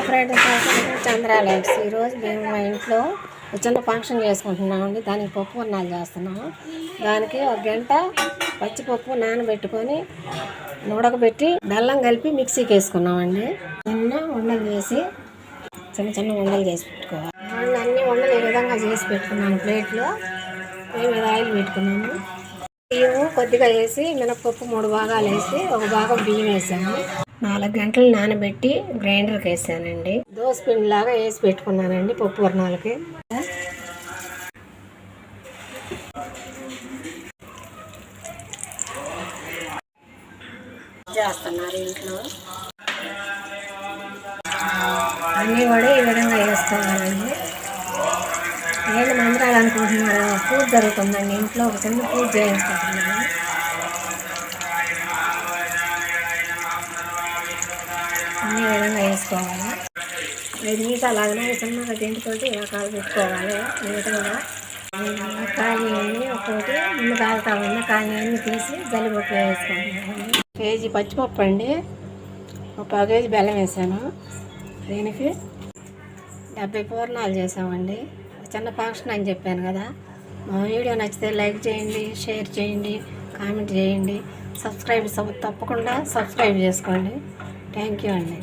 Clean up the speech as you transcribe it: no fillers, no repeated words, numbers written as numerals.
Friday చంద్రాలక్స్. ఈరోజు మేము మా ఇంట్లో చిన్న ఫంక్షన్ చేసుకుంటున్నామండి. దానికి పప్పు అన్నాలు చేస్తున్నాము. దానికి ఒక గంట పచ్చిపప్పు నానబెట్టుకొని ఉడకబెట్టి బెల్లం కలిపి మిక్సీకి వేసుకున్నామండి. ఉండలు చేసి చిన్న చిన్న ఉండలు చేసి పెట్టుకోవాలి. అన్ని ఉండలు ఈ విధంగా చేసి పెట్టుకున్నాను. ప్లేట్లో మీద ఆయిల్ పెట్టుకున్నాను. బియ్యం కొద్దిగా వేసి మినపప్పు 3 భాగాలు వేసి ఒక భాగం బియ్యం వేసాను. 4 గంటలు నానబెట్టి గ్రైండర్కి వేసానండి. దోశ పిండి లాగా వేసి పెట్టుకున్నానండి పప్పు వర్ణాలకి. చేస్తున్నారు ఇంట్లో అన్నీ కూడా ఈ విధంగా వేసుకోవాలండి. నేను మందిరాలు అనుకుంటున్నాను. పూజ జరుగుతుందండి ఇంట్లో. ఒక చిన్న పూజ చేయించుకుంటున్నాను. అన్ని విధంగా వేసుకోవాలి. 5 నిమిషాలు అలాగనే చిన్నగా గెంటుతోటి రకాలు పెట్టుకోవాలి. నీట్గా కాయని ఒక్కొక్కటి ముందు తాగుతా ఉన్న కాయని తీసి జల్లిబొట్లో వేసుకుంటున్నాను. కేజీ పచ్చిపప్పు అండి, ఒక 1 కేజీ బెల్లం వేసాను. దీనికి 70 పూర్ణాలు చేసామండి. చిన్న ఫంక్షన్ అని చెప్పాను కదా. మా వీడియో నచ్చితే లైక్ చేయండి, షేర్ చేయండి, కామెంట్ చేయండి, తప్పకుండా సబ్స్క్రైబ్ చేసుకోండి. థ్యాంక్ యూ అండి.